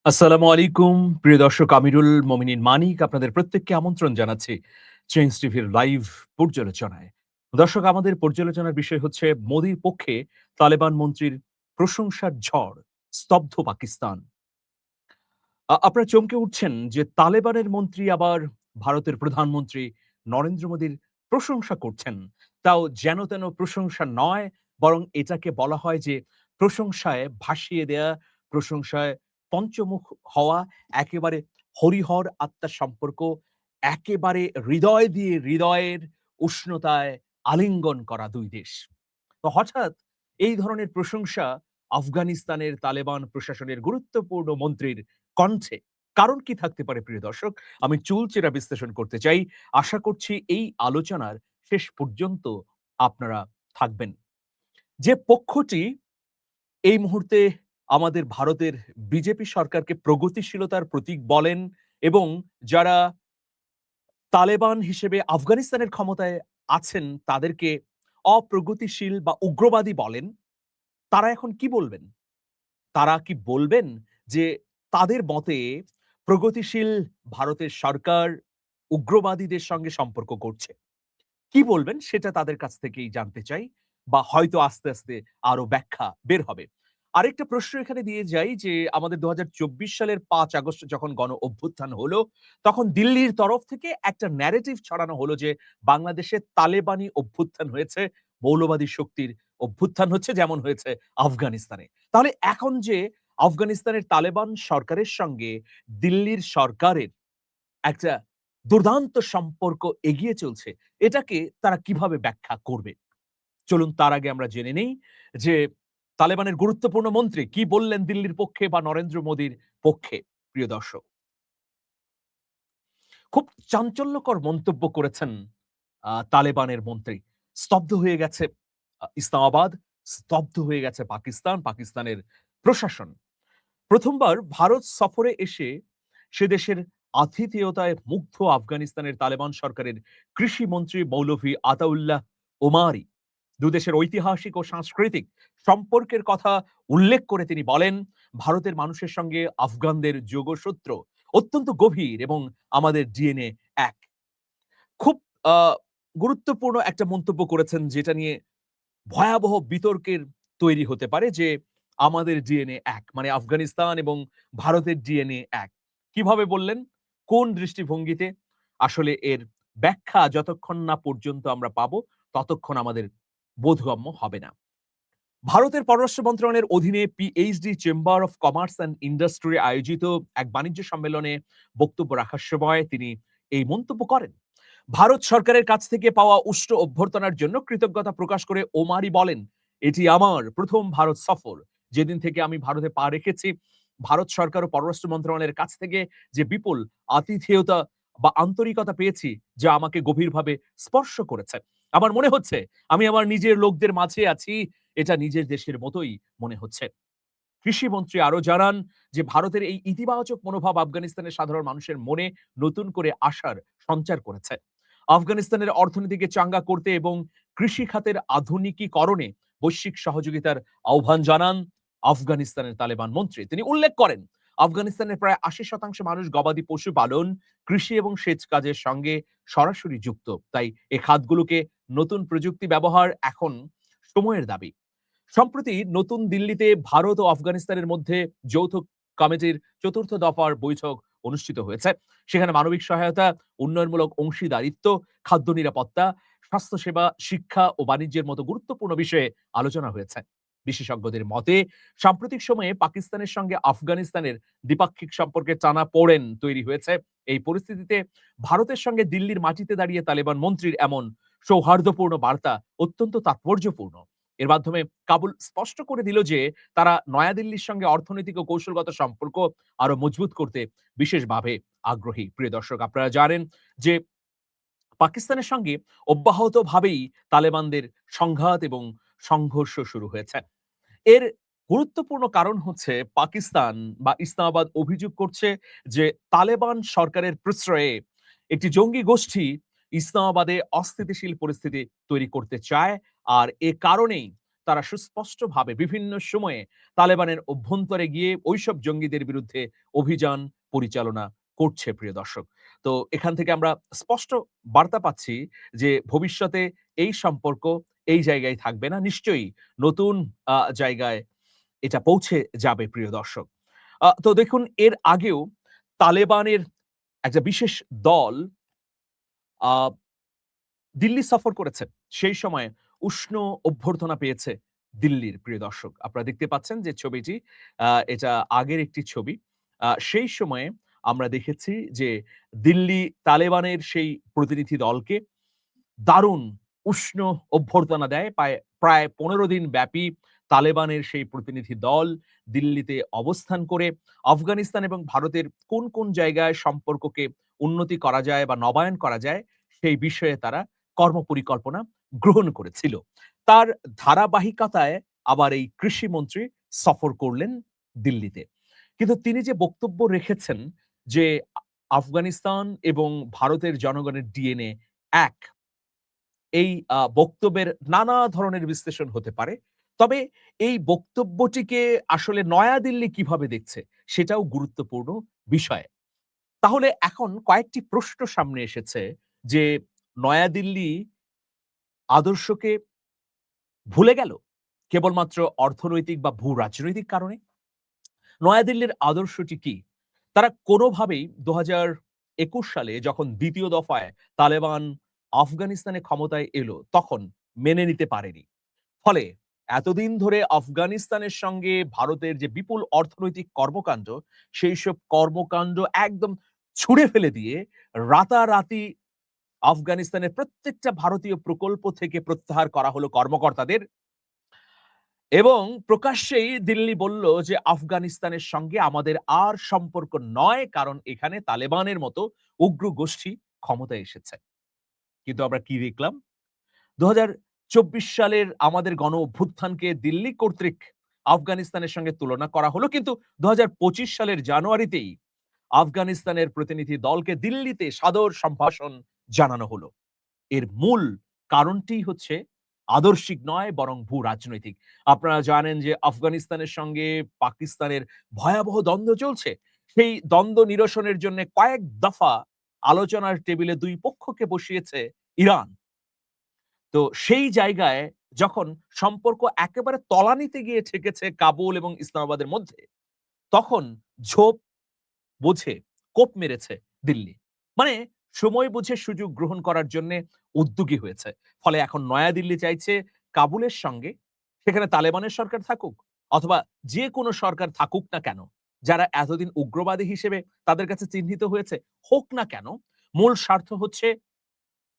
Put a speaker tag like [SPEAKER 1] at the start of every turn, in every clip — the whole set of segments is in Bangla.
[SPEAKER 1] আসসালামু আলাইকুম প্রিয় দর্শক, আমিরুল মোমিনিন মানিক আপনাদের প্রত্যেককে আমন্ত্রণ জানাচ্ছি চেঞ্জ টিভির লাইভ পর্যালোচনায়। দর্শক, আমাদের পর্যালোচনার বিষয় হচ্ছে মোদির পক্ষে তালেবান মন্ত্রীর প্রশংসার ঝড়, স্তব্ধ পাকিস্তান। আপনারা চমকে উঠছেন যে তালেবানের মন্ত্রী আবার ভারতের প্রধানমন্ত্রী নরেন্দ্র মোদির প্রশংসা করছেন। তাও যেন তেন প্রশংসা নয়, বরং এটাকে বলা হয় যে প্রশংসায় ভাসিয়ে দেয়া, প্রশংসায় পঞ্চমুখ হওয়া, একেবারে হরিহর আত্মার সম্পর্ক, একেবারে হৃদয় দিয়ে হৃদয়ের উষ্ণতায় আলিঙ্গন করা ২ দেশ। তো হঠাৎ এই ধরনের প্রশংসা আফগানিস্তানের তালেবান প্রশাসনের গুরুত্বপূর্ণ মন্ত্রীর কণ্ঠে। কারণ কি থাকতে পারে প্রিয় দর্শক? আমি চুলচেরা বিশ্লেষণ করতে চাই। আশা করছি এই আলোচনার শেষ পর্যন্ত আপনারা থাকবেন। যে পক্ষটি এই মুহূর্তে আমাদের ভারতের বিজেপি সরকারকে প্রগতিশীলতার প্রতীক বলেন এবং যারা তালেবান হিসেবে আফগানিস্তানের ক্ষমতায় আছেন তাদেরকে অপ্রগতিশীল বা উগ্রবাদী বলেন, তারা এখন কি বলবেন? তারা কি বলবেন যে তাদের মতে প্রগতিশীল ভারতের সরকার উগ্রবাদীদের সঙ্গে সম্পর্ক করছে? কি বলবেন সেটা তাদের কাছ থেকেই জানতে চাই, বা হয়তো আস্তে, আস্তে আরো ব্যাখ্যা বের হবে। আরেকটা প্রশ্ন এখানে দিয়ে যাই যে আমাদের ২০২৪ সালের ৫ আগস্ট যখন গণ অভ্যুত্থান হলো, তখন দিল্লির তরফ থেকে একটা ন্যারেটিভ ছড়ানো হলো যে বাংলাদেশে তালেবানি অভ্যুত্থান হয়েছে, মৌলবাদী শক্তির অভ্যুত্থান হচ্ছে যেমন হয়েছে আফগানিস্তানে। তাহলে এখন যে আফগানিস্তানের তালেবান সরকারের সঙ্গে দিল্লির সরকারের একটা দুর্দান্ত সম্পর্ক এগিয়ে চলছে, এটাকে তারা কিভাবে ব্যাখ্যা করবে? চলুন তার আগে আমরা জেনে নেই যে তালেবানের গুরুত্বপূর্ণ মন্ত্রী কি বললেন দিল্লির পক্ষে বা নরেন্দ্র মোদির পক্ষে। প্রিয় দর্শক, খুব চাঞ্চল্যকর মন্তব্য করেছেন তালেবানের মন্ত্রী। স্তব্ধ হয়ে গেছে ইসলামাবাদ, স্তব্ধ হয়ে গেছে পাকিস্তান, পাকিস্তানের প্রশাসন। প্রথমবার ভারত সফরে এসে সে দেশের আতিথেয়তায় মুগ্ধ আফগানিস্তানের তালেবান সরকারের কৃষিমন্ত্রী মৌলভী আতাউল্লাহ ওমারি দুদেশের ঐতিহাসিক ও সাংস্কৃতিক সম্পর্কের কথা উল্লেখ করে তিনি বলেন, ভারতের মানুষের সঙ্গে আফগানদের যোগসূত্র অত্যন্ত গভীর এবং আমাদের ডিএনএ এক। খুব আহ, গুরুত্বপূর্ণ একটা মন্তব্য করেছেন, যেটা নিয়ে ভয়াবহ বিতর্কের তৈরি হতে পারে যে আমাদের ডিএনএ এক, মানে আফগানিস্তান এবং ভারতের ডিএনএ এক। কিভাবে বললেন? কোন দৃষ্টিভঙ্গিতে? আসলে এর ব্যাখ্যা যতক্ষণ না পর্যন্ত আমরা পাবো, ততক্ষণ আমাদের বোধগম্য হবে না। ভারতের পররাষ্ট্র মন্ত্রণালয়ের অধীনে PhD chamber of commerce and industry আয়োজিত এক বাণিজ্য সম্মেলনে বক্তব্য রাখার সময় তিনি এই মন্তব্য করেন। ভারত সরকারের কাছ থেকে পাওয়া উষ্ণ অভ্যর্থনার জন্য কৃতজ্ঞতা প্রকাশ করে ওমারি বলেন, এটি আমার প্রথম ভারত সফর। যেদিন থেকে আমি ভারতে পা রেখেছি, ভারত সরকার ও পররাষ্ট্র মন্ত্রণালয়ের কাছ থেকে যে বিপুল আতিথেয়তা বা আন্তরিকতা পেয়েছি, যা আমাকে গভীরভাবে স্পর্শ করেছে। আমার মনে হচ্ছে আমি আমার নিজের লোকদের মাঝে আছি, এটা নিজের দেশের মতোই মনে হচ্ছে। কৃষিমন্ত্রী আরো জানান যে ভারতের এই ইতিবাচক মনোভাব আফগানিস্তানের সাধারণ মানুষের মনে নতুন করে আশার সঞ্চার করেছে। আফগানিস্তানের অর্থনীতিকে চাঙ্গা করতে এবং কৃষি খাতের আধুনিকীকরণে বৈশ্বিক সহযোগিতার আহ্বান জানান আফগানিস্তানের তালেবান মন্ত্রী। তিনি উল্লেখ করেন, আফগানিস্তানের প্রায় ৮০% মানুষ গবাদি পশু পালন, কৃষি এবং সেচ কাজের সঙ্গে সরাসরি যুক্ত। তাই এ খাতগুলোকে নতুন প্রযুক্তি ব্যবহার এখন সময়ের দাবি। সম্প্রতি নতুন দিল্লিতে ভারত ও আফগানিস্তানের মধ্যে যৌথ কমিটির ৪র্থ দফার বৈঠক অনুষ্ঠিত হয়েছে। সেখানে মানবিক সহায়তা, উন্নয়নমূলক অংশীদারিত্ব, খাদ্য নিরাপত্তা, স্বাস্থ্যসেবা, শিক্ষা ও বাণিজ্যের মতো গুরুত্বপূর্ণ বিষয়ে আলোচনা হয়েছে। বিশেষজ্ঞদের মতে সাম্প্রতিক সময়ে পাকিস্তানের সঙ্গে আফগানিস্তানের দ্বিপাক্ষিক সম্পর্কে টানাপোড়েন তৈরি হয়েছে। এই পরিস্থিতিতে ভারতের সঙ্গে দিল্লির মাটিতে দাঁড়িয়ে তালেবান মন্ত্রীর এমন সৌহার্দ্যপূর্ণ বার্তা অত্যন্ত তাৎপর্যপূর্ণ। এর মাধ্যমে কাবুল স্পষ্ট করে দিল যে তারা নয়াদিল্লির সঙ্গে অর্থনৈতিক ও কৌশলগত সম্পর্ক আরো মজবুত করতে বিশেষভাবে আগ্রহী। প্রিয় দর্শক, আপনারা জানেন যে পাকিস্তানের সঙ্গে অব্যাহতভাবেই তালেবানদের সংঘাত এবং সংঘর্ষ শুরু হয়েছে। এর গুরুত্বপূর্ণ কারণ হচ্ছে পাকিস্তান বা ইসলামাবাদ অভিযোগ করছে যে তালেবান সরকারের প্রশ্রয়ে একটি জঙ্গি গোষ্ঠী ইসলামাবাদে অস্থিতিশীল পরিস্থিতি তৈরি করতে চায়। আর এ কারণেই তারা সুস্পষ্টভাবে বিভিন্ন সময়ে তালেবানের অভ্যন্তরে গিয়ে ওইসব জঙ্গিদের বিরুদ্ধে অভিযান পরিচালনা করছে, প্রিয় দর্শক। তো এখান থেকে আমরা স্পষ্ট বার্তা পাচ্ছি যে ভবিষ্যতে এই সম্পর্ক এই জায়গায় থাকবে না। নিশ্চয়ই নতুন জায়গায় এটা পৌঁছে যাবে, প্রিয় দর্শক। তো দেখুন, এর আগেও তালেবানের একটা বিশেষ দল আ দিল্লি সফর করেছে। সেই সময় উষ্ণ অভ্যর্থনা পেয়েছে দিল্লির, প্রিয় দর্শক। আপনারা দেখতে পাচ্ছেন যে ছবিটি, এটা আগের একটি ছবি। সেই সময়ে আমরা দেখেছি যে দিল্লি তালেবানের সেই প্রতিনিধি দলকে দারুণ উষ্ণ অভ্যর্থনা দেয়। প্রায় ১৫ দিন ব্যাপী তালেবানের সেই প্রতিনিধি দল দিল্লিতে অবস্থান করে আফগানিস্তান এবং ভারতের কোন জায়গায় সম্পর্ককে উন্নতি করা যায় বা নবায়ন করা যায়, সেই বিষয়ে তারা কর্মপরিকল্পনা গ্রহণ করেছিল। তার ধারাবাহিকতায় আবার এই কৃষিমন্ত্রী সফর করলেন দিল্লিতে। কিন্তু তিনি যে বক্তব্য রেখেছেন যে আফগানিস্তান এবং ভারতের জনগণের ডিএনএ এক, এই বক্তব্যের নানা ধরনের বিশ্লেষণ হতে পারে। তবে এই বক্তব্যটিকে আসলে নয়াদিল্লি কিভাবে দেখছে, সেটাও গুরুত্বপূর্ণ বিষয়। তাহলে এখন কয়েকটি প্রশ্ন সামনে এসেছে যে নয়াদিল্লি আদর্শকে ভুলে গেল কেবলমাত্র অর্থনৈতিক বা ভূ-রাজনৈতিক কারণে? নয়াদিল্লির আদর্শটি কি? তারা কোনোভাবেই ২০২১ সালে যখন ২য় দফায় তালেবান আফগানিস্তানে ক্ষমতায় এলো, তখন মেনে নিতে পারেনি। ফলে এতদিন ধরে আফগানিস্তানের সঙ্গে ভারতের যে বিপুল অর্থনৈতিক কর্মকাণ্ড, সেইসব কর্মকাণ্ড একদম ছুঁড়ে ফেলে দিয়ে রাতারাতি আফগানিস্তানের প্রত্যেকটা ভারতীয় প্রকল্প থেকে প্রত্যাহার করা হলো কর্মকর্তাদের। এবং প্রকাশ্যেই দিল্লি বলল যে আফগানিস্তানের সঙ্গে আমাদের আর সম্পর্ক নয়, কারণ এখানে তালেবানের মতো উগ্র গোষ্ঠী ক্ষমতায় এসেছে। কিন্তু আমরা কি দেখলাম? ২০২৪ সালের আমাদের গণ অভ্যুত্থানকে দিল্লি কর্তৃক আফগানিস্তানের সঙ্গে তুলনা করা হলো। কিন্তু ২০২৫ সালের জানুয়ারিতেই আফগানিস্তানের প্রতিনিধি দলকে দিল্লিতে সাদর সম্ভাষণ জানানো হলো। এর মূল কারণটি হচ্ছে আদর্শিক নয়, বরং ভূ-রাজনৈতিক। আপনারা জানেন যে আফগানিস্তানের সঙ্গে পাকিস্তানের ভয়াবহ দ্বন্দ্ব চলছে। সেই দ্বন্দ্ব নিরসনের জন্য কয়েক দফা আলোচনার টেবিলে ২ পক্ষকে বসিয়েছে ইরান। তো সেই জায়গায় যখন সম্পর্ক একেবারে তলানিতে গিয়ে ঠেকেছে কাবুল এবং ইসলামাবাদের মধ্যে, তখন ঝোপ বুঝে কোপ মেরেছে দিল্লি। মানে সময় বুঝে সুযোগ গ্রহণ করার জন্যে উদ্যোগী হয়েছে। ফলে এখন নয়াদিল্লি চাইছে কাবুলের সঙ্গে সেখানে তালেবানের সরকার থাকুক অথবা যে কোনো সরকার থাকুক না কেন, যারা এতদিন উগ্রবাদী হিসেবে তাদের কাছে চিহ্নিত হয়েছে, হোক না কেন, মূল স্বার্থ হচ্ছে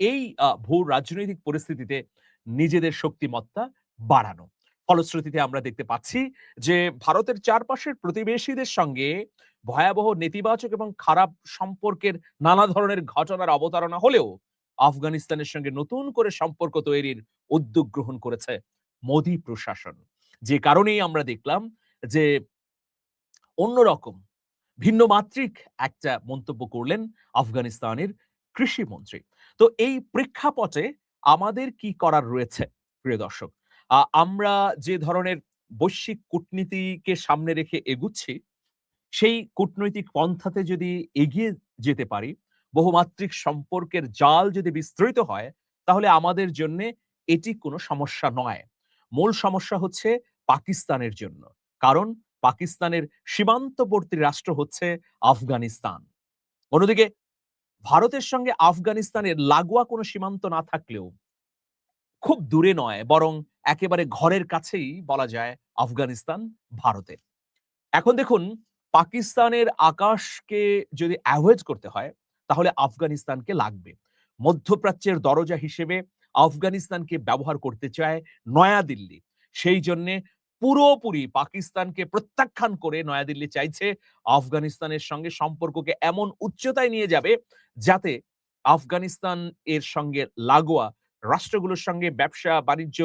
[SPEAKER 1] এই ভূ-রাজনৈতিক পরিস্থিতিতে নিজেদের শক্তিমত্তা বাড়ানো। ফলশ্রুতিতে আমরা দেখতে পাচ্ছি যে ভারতের চারপাশের প্রতিবেশীদের সঙ্গে ভয়াবহ নেতিবাচক এবং খারাপ সম্পর্কের নানা ধরনের ঘটনার অবতারণা হলেও আফগানিস্তানের সঙ্গে নতুন করে সম্পর্ক তৈরির উদ্যোগ গ্রহণ করেছে মোদী প্রশাসন। যে কারণেই আমরা দেখলাম যে অন্যরকম ভিন্ন মাত্রিক একটা মন্তব্য করলেন আফগানিস্তানের কৃষিমন্ত্রী। তো এই প্রেক্ষাপটে আমাদের কি করার রয়েছে, প্রিয় দর্শক? আমরা যে ধরনের বৈশ্বিক কূটনীতিকে সামনে রেখে এগুচ্ছি, সেই কূটনৈতিক পন্থাতে যদি এগিয়ে যেতে পারি, বহুমাত্রিক সম্পর্কের জাল যদি বিস্তৃত হয়, তাহলে আমাদের জন্যে এটি কোনো সমস্যা নয়। মূল সমস্যা হচ্ছে পাকিস্তানের জন্য। কারণ পাকিস্তানের সীমান্তবর্তী রাষ্ট্র হচ্ছে আফগানিস্তান। অন্যদিকে ভারতের সঙ্গে আফগানিস্তানের লাগোয়া কোনো সীমান্ত না থাকলেও খুব দূরে নয়, বরং একেবারে ঘরের কাছেই বলা যায় আফগানিস্তান ভারতের। এখন দেখুন, পাকিস্তানের আকাশকে যদি অ্যাভয়েড করতে হয়, তাহলে আফগানিস্তানকে লাগবে। মধ্যপ্রাচ্যের দরজা হিসেবে আফগানিস্তানকে ব্যবহার করতে চায় নয়াদিল্লি। সেই জন্যে পুরোপুরি পাকিস্তানকে প্রত্যাখ্যান করে নয়াদিল্লি চাইছে আফগানিস্তানের সঙ্গে সম্পর্ককে এমন উচ্চতায় নিয়ে যাবে, যাতে আফগানিস্তান এর সঙ্গে লাগোয়া রাষ্ট্রগুলোর সঙ্গে ব্যবসা, বাণিজ্য,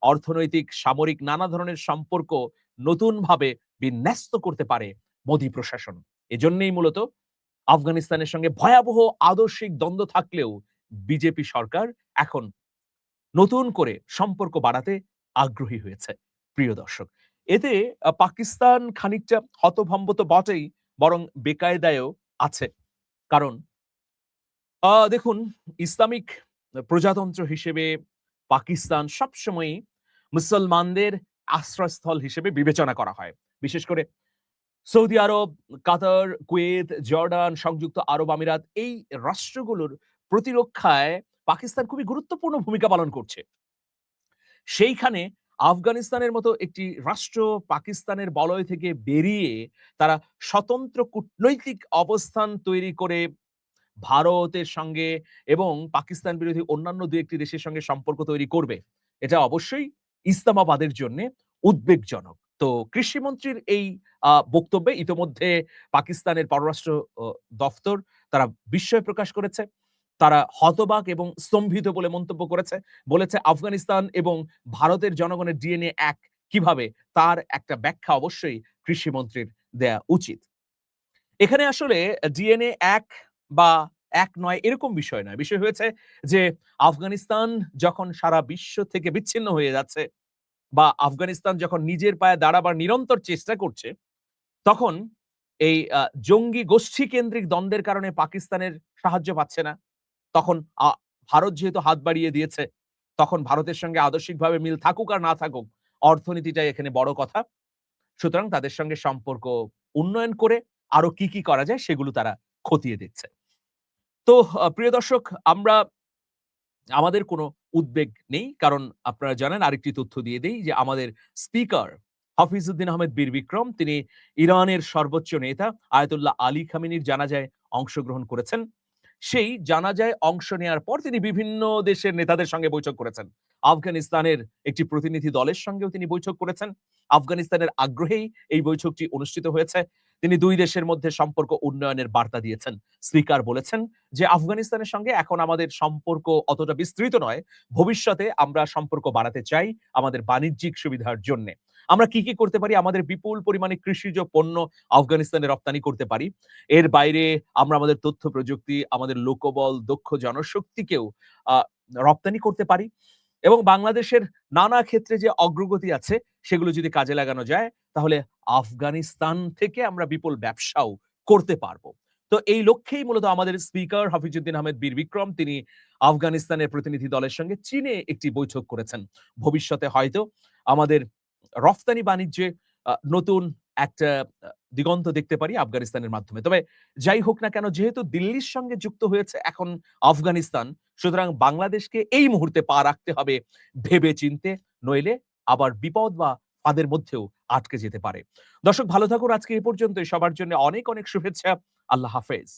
[SPEAKER 1] অর্থনৈতিক, সামরিক নানা ধরনের সম্পর্ক নতুনভাবে বিন্যস্ত করতে পারে মোদী প্রশাসন। এজন্যই মূলত আফগানিস্তানের সঙ্গে ভয়াবহ আদর্শিক দ্বন্দ্ব থাকলেও বিজেপি সরকার এখন নতুন করে সম্পর্ক বাড়াতে আগ্রহী হয়েছে প্রিয় দর্শক। এতে পাকিস্তান খানিকটা হতভম্ব তো বটেই, বরং বেকায়দায়ও আছে। কারণ দেখুন, ইসলামিক প্রজাতন্ত্র হিসেবে পাকিস্তান সবসময়ই মুসলমানদের আশ্রয়স্থল হিসেবে বিবেচনা করা হয়। বিশেষ করে সৌদি আরব, কাতার, কুয়েত, জর্ডান, সংযুক্ত আরব আমিরাত এই রাষ্ট্রগুলোর প্রতিরক্ষায় পাকিস্তান খুবই গুরুত্বপূর্ণ ভূমিকা পালন করছে। সেইখানে আফগানিস্তানের মতো একটি রাষ্ট্র পাকিস্তানের বলয় থেকে বেরিয়ে তারা স্বতন্ত্র কূটনৈতিক অবস্থান তৈরি করে ভারতের সঙ্গে এবং পাকিস্তান বিরোধী অন্যান্য ২-১ টি দেশের সঙ্গে সম্পর্ক তৈরি করবে। এটা অবশ্যই ইসলামাবাদের জন্যে উদ্বেগজনক। তো কৃষিমন্ত্রীর এই বক্তব্যে ইতোমধ্যে পাকিস্তানের পররাষ্ট্র অ দফতর তারা বিস্ময় প্রকাশ করেছে। তারা হতবাক এবং স্তম্ভিত বলে মন্তব্য করেছে। বলেছে আফগানিস্তান এবং ভারতের জনগণের ডিএনএ এক কিভাবে তার একটা ব্যাখ্যা অবশ্যই কৃষিমন্ত্রীর দেয়া উচিত। এখানে আসলে ডিএনএ এক বা এক নয় এরকম বিষয় নয়। বিষয় হয়েছে যে আফগানিস্তান যখন সারা বিশ্ব থেকে বিচ্ছিন্ন হয়ে যাচ্ছে বা আফগানিস্তান যখন নিজের পায়ে দাঁড়াবার নিরন্তর চেষ্টা করছে, তখন এই জঙ্গি গোষ্ঠী কেন্দ্রিক দ্বন্দ্বের কারণে পাকিস্তানের সাহায্য পাচ্ছে না। তখন ভারত যেহেতু হাত বাড়িয়ে দিয়েছে, তখন ভারতের সঙ্গে আদর্শিকভাবে মিল থাকুক আর না থাকুক, অর্থনীতিটাই এখানে বড় কথা। সুতরাং তাদের সঙ্গে সম্পর্ক উন্নয়ন করে আরো কি করা যায় সেগুলো তারা খতিয়ে দেখছে। তো প্রিয় দর্শক, আমাদের কোনো উদ্বেগ নেই। কারণ আপনারা জানেন, আরেকটি তথ্য দিয়ে দেই যে আমাদের স্পিকার হাফিজউদ্দিন আহমেদ বীর বিক্রম তিনি ইরানের সর্বোচ্চ নেতা আয়াতুল্লাহ আলী খামেনির জানাজায় অংশগ্রহণ করেছেন। সেই জানাজায় অংশ নেয়ার পর তিনি বিভিন্ন দেশের নেতাদের সঙ্গে বৈঠক করেছেন। আফগানিস্তানের একটি প্রতিনিধি দলের সঙ্গেও তিনি বৈঠক করেছেন। আফগানিস্তানের আগ্রহেই এই বৈঠকটি অনুষ্ঠিত হয়েছে। তিনি ২ দেশের মধ্যে সম্পর্ক উন্নয়নের বার্তা দিয়েছেন। স্পিকার বলেছেন যে আফগানিস্তানের সঙ্গে এখন আমাদের সম্পর্ক অতটা বিস্তৃত নয়। ভবিষ্যতে আমরা সম্পর্ক বাড়াতে চাই আমাদের বাণিজ্যিক সুবিধার জন্যে। আমরা কি করতে পারি? আমাদের বিপুল পরিমাণে কৃষিজ পণ্য আফগানিস্তানে রপ্তানি করতে পারি। এর বাইরে আমরা আমাদের তথ্য প্রযুক্তি, আমাদের লোকবল, দক্ষ জনশক্তিকেও আ রপ্তানি করতে পারি এবং বাংলাদেশের নানা ক্ষেত্রে যে অগ্রগতি আছে সেগুলো যদি কাজে লাগানো যায়, তাহলে আফগানিস্তান থেকে আমরা বিপুল ব্যবসাও করতে পারব। তো এই লক্ষ্যেই মূলত আমাদের স্পিকার হাফিজউদ্দিন আহমেদ বীর বিক্রম তিনি আফগানিস্তানের প্রতিনিধি দলের সঙ্গে চীনে একটি বৈঠক করেছেন। ভবিষ্যতে হয়তো আমাদের রফতানি বাণিজ্যে নতুন একটা দিগন্ত দেখতে পারি আফগানিস্তানের মাধ্যমে। তবে যাই হোক না কেন, যেহেতু দিল্লির সঙ্গে যুক্ত হয়েছে এখন আফগানিস্তান, সুতরাং বাংলাদেশকে এই মুহূর্তে পা রাখতে হবে ভেবে চিন্তে, নইলে আবার বিপদ বা ফাঁদের মধ্যেও আটকে যেতে পারে। দর্শক ভালো থাকুন, আজকে এ পর্যন্তই। সবার জন্য অনেক শুভেচ্ছা। আল্লাহ হাফেজ।